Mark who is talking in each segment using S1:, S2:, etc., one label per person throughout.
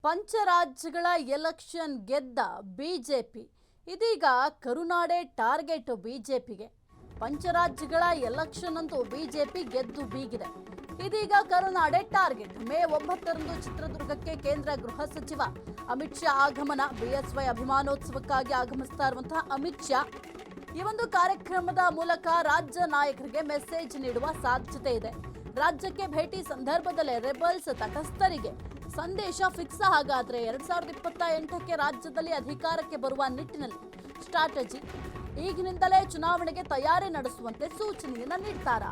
S1: ಪಂಚರಾಜ್ಯಗಳ election ಗೆದ್ದ BJP ಇದೀಗ ಕರುನಾಡೆ target ಬಿಜೆಪಿಗೆ. ಪಂಚರಾಜ್ಯಗಳ ಎಲೆಕ್ಷನ್ ಅಂತೂ ಬಿಜೆಪಿ ಗೆದ್ದು ಬೀಗಿದೆ. ಇದೀಗ ಕರುನಾಡೆ ಟಾರ್ಗೆಟ್. ಮೇ 9ರಂದು ಚಿತ್ರದುರ್ಗಕ್ಕೆ ಕೇಂದ್ರ ಗೃಹ ಸಚಿವ ಅಮಿತ್ ಶಾ ಆಗಮನ. ಬಿಎಸ್ವೈ ಅಭಿಮಾನೋತ್ಸವಕ್ಕಾಗಿ ಆಗಮಿಸ್ತಾ ಇರುವಂತಹ ಅಮಿತ್ ಶಾ ಈ ಒಂದು ಕಾರ್ಯಕ್ರಮದ ಮೂಲಕ ರಾಜ್ಯ ನಾಯಕರಿಗೆ ಮೆಸೇಜ್ ನೀಡುವ ಸಾಧ್ಯತೆ ಇದೆ. ರಾಜ್ಯಕ್ಕೆ ಭೇಟಿ ಸಂದರ್ಭದಲ್ಲೇ ರೆಬಲ್ಸ್ ತಟಸ್ಥರಿಗೆ ಸಂದೇಶ ಫಿಕ್ಸ್. ಹಾಗಾದ್ರೆ 2028ಕ್ಕೆ ರಾಜ್ಯದಲ್ಲಿ ಅಧಿಕಾರಕ್ಕೆ ಬರುವ ನಿಟ್ಟಿನಲ್ಲಿ ಸ್ಟ್ರಾಟಜಿ ಈಗಿನಿಂದಲೇ ಚುನಾವಣೆಗೆ ತಯಾರಿ ನಡೆಸುವಂತೆ ಸೂಚನೆಯನ್ನ ನೀಡ್ತಾರಾ?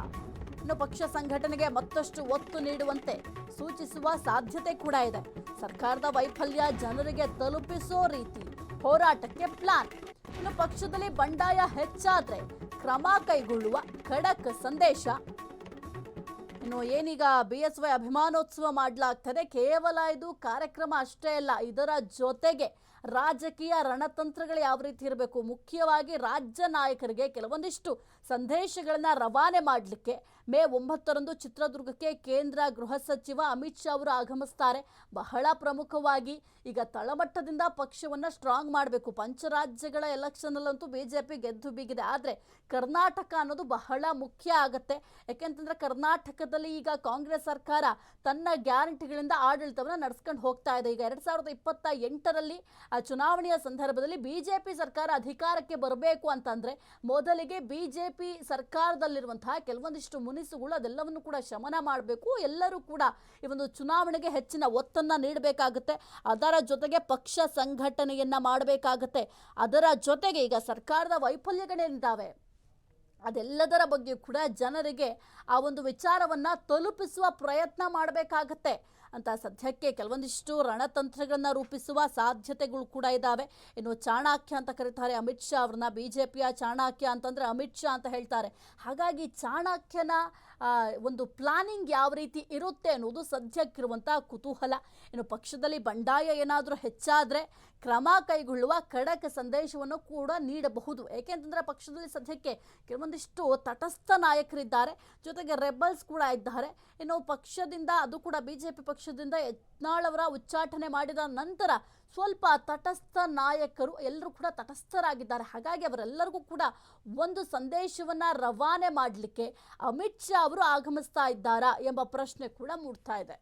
S1: ಇನ್ನು ಪಕ್ಷ ಸಂಘಟನೆಗೆ ಮತ್ತಷ್ಟು ಒತ್ತು ನೀಡುವಂತೆ ಸೂಚಿಸುವ ಸಾಧ್ಯತೆ ಕೂಡ ಇದೆ. ಸರ್ಕಾರದ ವೈಫಲ್ಯ ಜನರಿಗೆ ತಲುಪಿಸೋ ರೀತಿ ಹೋರಾಟಕ್ಕೆ ಪ್ಲಾನ್. ಇನ್ನು ಪಕ್ಷದಲ್ಲಿ ಬಂಡಾಯ ಹೆಚ್ಚಾದ್ರೆ ಕ್ರಮ ಕೈಗೊಳ್ಳುವ ಖಡಕ್ ಸಂದೇಶ. ಇನ್ನು ಏನೀಗ ಬಿಎಸ್ವೈ ಅಭಿಮಾನೋತ್ಸವ ಮಾಡಲಾಗ್ತದೆ. ಕೇವಲ ಇದು ಕಾರ್ಯಕ್ರಮ ಅಷ್ಟೇ ಅಲ್ಲ, ಇದರ ಜೊತೆಗೆ ರಾಜಕೀಯ ರಣತಂತ್ರಗಳು ಯಾವ ರೀತಿ ಇರಬೇಕು, ಮುಖ್ಯವಾಗಿ ರಾಜ್ಯ ನಾಯಕರಿಗೆ ಕೆಲವೊಂದಿಷ್ಟು ಸಂದೇಶಗಳನ್ನ ರವಾನೆ ಮಾಡಲಿಕ್ಕೆ ಮೇ 9ರಂದು ಚಿತ್ರದುರ್ಗಕ್ಕೆ ಕೇಂದ್ರ ಗೃಹ ಸಚಿವ ಅಮಿತ್ ಶಾ ಅವರು ಆಗಮಿಸ್ತಾರೆ. ಬಹಳ ಪ್ರಮುಖವಾಗಿ ಈಗ ತಳಮಟ್ಟದಿಂದ ಪಕ್ಷವನ್ನು ಸ್ಟ್ರಾಂಗ್ ಮಾಡಬೇಕು. ಪಂಚರಾಜ್ಯಗಳ ಎಲೆಕ್ಷನ್ನಲ್ಲಂತೂ ಬಿಜೆಪಿ ಗೆದ್ದು ಬೀಗಿದೆ. ಆದರೆ ಕರ್ನಾಟಕ ಅನ್ನೋದು ಬಹಳ ಮುಖ್ಯ ಆಗುತ್ತೆ. ಯಾಕೆಂತಂದ್ರೆ ಕರ್ನಾಟಕದಲ್ಲಿ ಈಗ ಕಾಂಗ್ರೆಸ್ ಸರ್ಕಾರ ತನ್ನ ಗ್ಯಾರಂಟಿಗಳಿಂದ ಆಡಳಿತವನ್ನು ನಡೆಸ್ಕೊಂಡು ಹೋಗ್ತಾ ಇದೆ. ಈಗ 2028ರಲ್ಲಿ ಚುನಾವಣೆಯ ಸಂದರ್ಭದಲ್ಲಿ ಬಿಜೆಪಿ ಸರ್ಕಾರ ಅಧಿಕಾರಕ್ಕೆ ಬರಬೇಕು ಅಂತಂದ್ರೆ ಮೊದಲಿಗೆ ಬಿಜೆಪಿ ಸರ್ಕಾರದಲ್ಲಿರುವಂತಹ ಕೆಲವೊಂದಿಷ್ಟು ಮುನಿಸುಗಳು ಅದೆಲ್ಲವನ್ನು ಕೂಡ ಶಮನ ಮಾಡಬೇಕು. ಎಲ್ಲರೂ ಕೂಡ ಈ ಒಂದು ಚುನಾವಣೆಗೆ ಹೆಚ್ಚಿನ ಒತ್ತನ್ನ ನೀಡಬೇಕಾಗುತ್ತೆ. ಅದರ ಜೊತೆಗೆ ಪಕ್ಷ ಸಂಘಟನೆಯನ್ನ ಮಾಡಬೇಕಾಗುತ್ತೆ. ಅದರ ಜೊತೆಗೆ ಈಗ ಸರ್ಕಾರದ ವೈಫಲ್ಯಗಳೇನಿದ್ದಾವೆ ಅದೆಲ್ಲದರ ಬಗ್ಗೆ ಕೂಡ ಜನರಿಗೆ ಆ ಒಂದು ವಿಚಾರವನ್ನ ತಲುಪಿಸುವ ಪ್ರಯತ್ನ ಮಾಡಬೇಕಾಗತ್ತೆ ಅಂತ ಸದ್ಯಕ್ಕೆ ಕೆಲವೊಂದಿಷ್ಟು ರಣತಂತ್ರಗಳನ್ನ ರೂಪಿಸುವ ಸಾಧ್ಯತೆಗಳು ಕೂಡ ಇದ್ದಾವೆ. ಇನ್ನು ಚಾಣಕ್ಯ ಅಂತ ಕರೀತಾರೆ ಅಮಿತ್ ಶಾ ಅವ್ರನ್ನ. ಬಿಜೆಪಿಯ ಚಾಣಕ್ಯ ಅಂತಂದ್ರೆ ಅಮಿತ್ ಶಾ ಅಂತ ಹೇಳ್ತಾರೆ. ಹಾಗಾಗಿ ಚಾಣಕ್ಯನ ಒಂದು ಪ್ಲಾನಿಂಗ್ ಯಾವ ರೀತಿ ಇರುತ್ತೆ ಅನ್ನೋದು ಸದ್ಯಕ್ಕಿರುವಂತಹ ಕುತೂಹಲ. ಇನ್ನು ಪಕ್ಷದಲ್ಲಿ ಬಂಡಾಯ ಏನಾದರೂ ಹೆಚ್ಚಾದ್ರೆ ಕ್ರಮ ಕೈಗೊಳ್ಳುವ ಖಡಕ್ ಸಂದೇಶವನ್ನು ಕೂಡ ನೀಡಬಹುದು. ಏಕೆಂತಂದ್ರೆ ಪಕ್ಷದಲ್ಲಿ ಸದ್ಯಕ್ಕೆ ಕೆಲವೊಂದಿಷ್ಟು ತಟಸ್ಥ ನಾಯಕರಿದ್ದಾರೆ, ಜೊತೆಗೆ ರೆಬಲ್ಸ್ ಕೂಡ ಇದ್ದಾರೆ. ಇನ್ನು ಪಕ್ಷದಿಂದ ಅದು ಕೂಡ ಬಿಜೆಪಿ ಪಕ್ಷದಿಂದ ಯತ್ನಾಳ್ ಅವರ ಉಚ್ಚಾಟನೆ ಮಾಡಿದ ನಂತರ ಸ್ವಲ್ಪ ತಟಸ್ಥ ನಾಯಕರು ಎಲ್ಲರೂ ಕೂಡ ತಟಸ್ಥರಾಗಿದ್ದಾರೆ. ಹಾಗಾಗಿ ಅವರೆಲ್ಲರಿಗೂ ಕೂಡ ಒಂದು ಸಂದೇಶವನ್ನ ರವಾನೆ ಮಾಡಲಿಕ್ಕೆ ಅಮಿತ್ ಶಾ ಅವರು ಆಗಮಿಸ್ತಾ ಇದ್ದಾರಾ ಎಂಬ ಪ್ರಶ್ನೆ ಕೂಡ ಮೂಡ್ತಾ ಇದೆ.